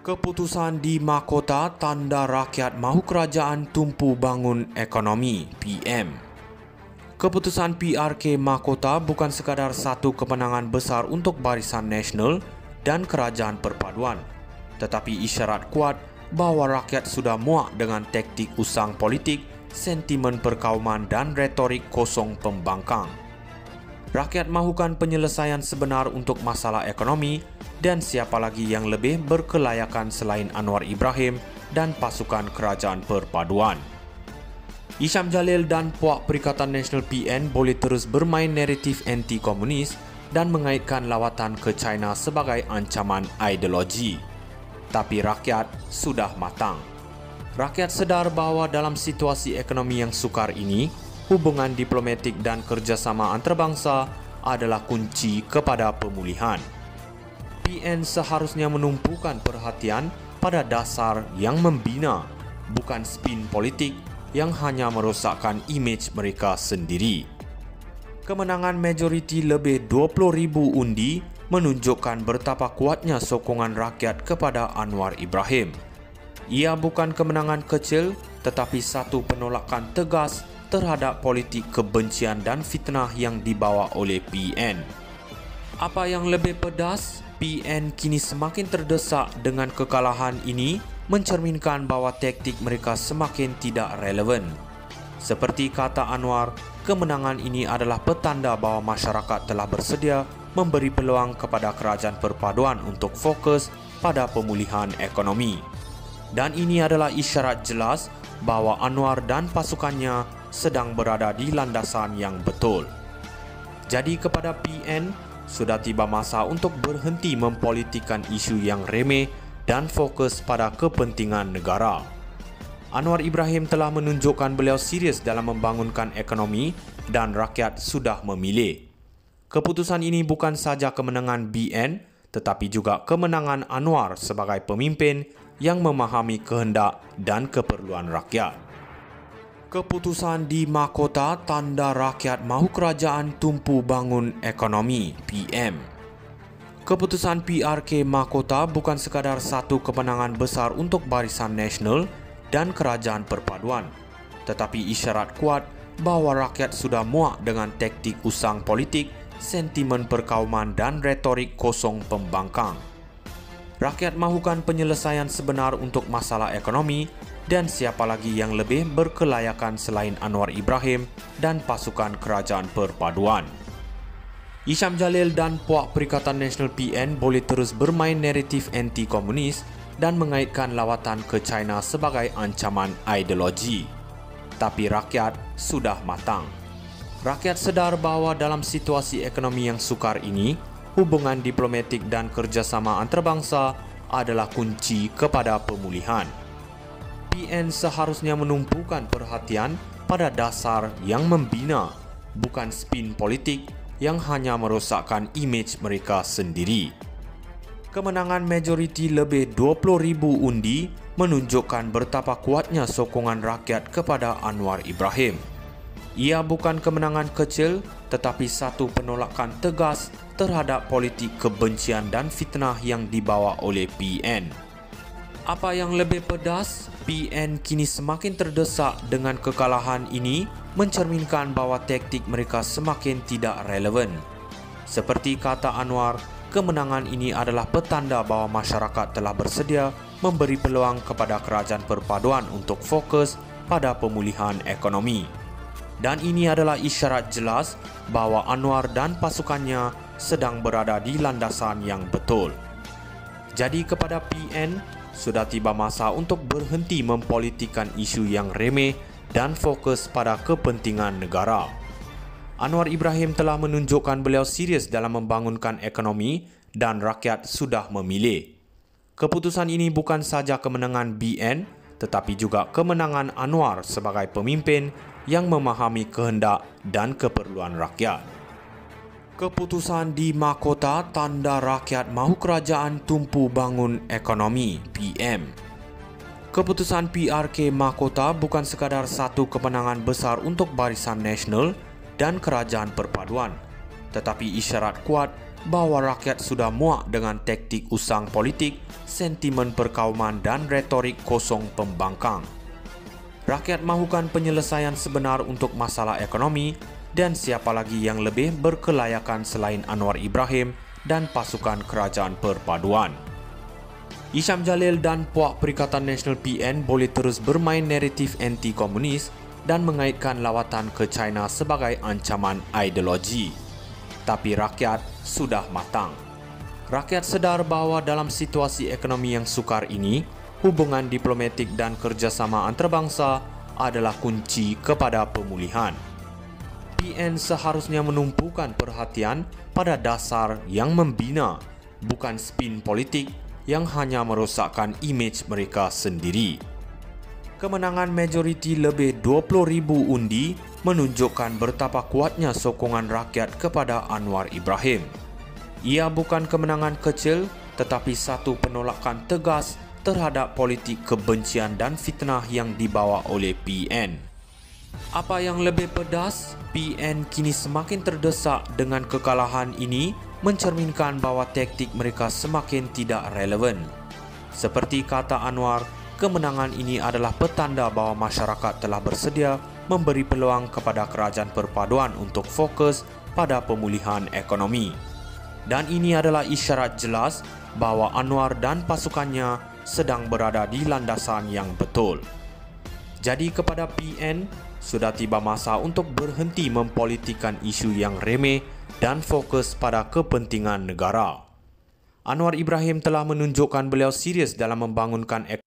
Keputusan di Mahkota tanda rakyat mahu kerajaan tumpu bangun ekonomi PM. Keputusan PRK Mahkota bukan sekadar satu kemenangan besar untuk Barisan Nasional dan Kerajaan Perpaduan, tetapi isyarat kuat bahawa rakyat sudah muak dengan taktik usang politik, sentimen perkauman dan retorik kosong pembangkang. Rakyat mahukan penyelesaian sebenar untuk masalah ekonomi dan siapa lagi yang lebih berkelayakan selain Anwar Ibrahim dan pasukan Kerajaan Perpaduan. Isham Jalil dan Puak Perikatan Nasional PN boleh terus bermain naratif anti-komunis dan mengaitkan lawatan ke China sebagai ancaman ideologi. Tapi rakyat sudah matang. Rakyat sedar bahawa dalam situasi ekonomi yang sukar ini, hubungan diplomatik dan kerjasama antarabangsa adalah kunci kepada pemulihan. PN seharusnya menumpukan perhatian pada dasar yang membina, bukan spin politik yang hanya merosakkan imej mereka sendiri. Kemenangan majoriti lebih 20,000 undi menunjukkan betapa kuatnya sokongan rakyat kepada Anwar Ibrahim. Ia bukan kemenangan kecil, tetapi satu penolakan tegas terhadap politik kebencian dan fitnah yang dibawa oleh PN. Apa yang lebih pedas, PN kini semakin terdesak dengan kekalahan ini mencerminkan bahawa taktik mereka semakin tidak relevan. Seperti kata Anwar, kemenangan ini adalah petanda bahawa masyarakat telah bersedia memberi peluang kepada Kerajaan Perpaduan untuk fokus pada pemulihan ekonomi. Dan ini adalah isyarat jelas bahawa Anwar dan pasukannya sedang berada di landasan yang betul. Jadi kepada PN, sudah tiba masa untuk berhenti mempolitikkan isu yang remeh dan fokus pada kepentingan negara. Anwar Ibrahim telah menunjukkan beliau serius dalam membangunkan ekonomi dan rakyat sudah memilih. Keputusan ini bukan saja kemenangan BN, tetapi juga kemenangan Anwar sebagai pemimpin yang memahami kehendak dan keperluan rakyat. Keputusan di Mahkota tanda rakyat mahu kerajaan tumpu bangun ekonomi PM. Keputusan PRK Mahkota bukan sekadar satu kemenangan besar untuk Barisan Nasional dan Kerajaan Perpaduan, tetapi isyarat kuat bahawa rakyat sudah muak dengan taktik usang politik, sentimen perkauman dan retorik kosong pembangkang. Rakyat mahukan penyelesaian sebenar untuk masalah ekonomi dan siapa lagi yang lebih berkelayakan selain Anwar Ibrahim dan pasukan Kerajaan Perpaduan. Isham Jalil dan Puak Perikatan Nasional PN boleh terus bermain naratif anti-komunis dan mengaitkan lawatan ke China sebagai ancaman ideologi. Tapi rakyat sudah matang. Rakyat sedar bahawa dalam situasi ekonomi yang sukar ini, hubungan diplomatik dan kerjasama antarabangsa adalah kunci kepada pemulihan. PN seharusnya menumpukan perhatian pada dasar yang membina, bukan spin politik yang hanya merosakkan imej mereka sendiri. Kemenangan majoriti lebih 20,000 undi menunjukkan betapa kuatnya sokongan rakyat kepada Anwar Ibrahim. Ia bukan kemenangan kecil, tetapi satu penolakan tegas terhadap politik kebencian dan fitnah yang dibawa oleh PN. Apa yang lebih pedas, PN kini semakin terdesak dengan kekalahan ini mencerminkan bahawa taktik mereka semakin tidak relevan. Seperti kata Anwar, kemenangan ini adalah petanda bahawa masyarakat telah bersedia memberi peluang kepada Kerajaan Perpaduan untuk fokus pada pemulihan ekonomi. Dan ini adalah isyarat jelas bahawa Anwar dan pasukannya sedang berada di landasan yang betul. Jadi kepada PN, sudah tiba masa untuk berhenti mempolitikkan isu yang remeh dan fokus pada kepentingan negara. Anwar Ibrahim telah menunjukkan beliau serius dalam membangunkan ekonomi dan rakyat sudah memilih. Keputusan ini bukan saja kemenangan BN, tetapi juga kemenangan Anwar sebagai pemimpin yang memahami kehendak dan keperluan rakyat. Keputusan di Mahkota tanda rakyat mahu kerajaan tumpu bangun ekonomi PM. Keputusan PRK Mahkota bukan sekadar satu kemenangan besar untuk Barisan Nasional dan Kerajaan Perpaduan, tetapi isyarat kuat bahwa rakyat sudah muak dengan taktik usang politik, sentimen perkauman dan retorik kosong pembangkang. Rakyat mahukan penyelesaian sebenar untuk masalah ekonomi dan siapa lagi yang lebih berkelayakan selain Anwar Ibrahim dan pasukan kerajaan perpaduan. Isham Jalil dan puak Perikatan Nasional PN boleh terus bermain naratif anti-komunis dan mengaitkan lawatan ke China sebagai ancaman ideologi. Tapi rakyat sudah matang. Rakyat sedar bahawa dalam situasi ekonomi yang sukar ini, hubungan diplomatik dan kerjasama antarabangsa adalah kunci kepada pemulihan. PN seharusnya menumpukan perhatian pada dasar yang membina, bukan spin politik yang hanya merosakkan imej mereka sendiri. Kemenangan majoriti lebih 20,000 undi menunjukkan betapa kuatnya sokongan rakyat kepada Anwar Ibrahim. Ia bukan kemenangan kecil, tetapi satu penolakan tegas terhadap politik kebencian dan fitnah yang dibawa oleh PN. Apa yang lebih pedas, PN kini semakin terdesak dengan kekalahan ini mencerminkan bahawa taktik mereka semakin tidak relevan. Seperti kata Anwar, kemenangan ini adalah petanda bahawa masyarakat telah bersedia memberi peluang kepada kerajaan perpaduan untuk fokus pada pemulihan ekonomi. Dan ini adalah isyarat jelas bahawa Anwar dan pasukannya sedang berada di landasan yang betul. Jadi kepada PN, sudah tiba masa untuk berhenti mempolitikkan isu yang remeh dan fokus pada kepentingan negara. Anwar Ibrahim telah menunjukkan beliau serius dalam membangunkan ekonomi.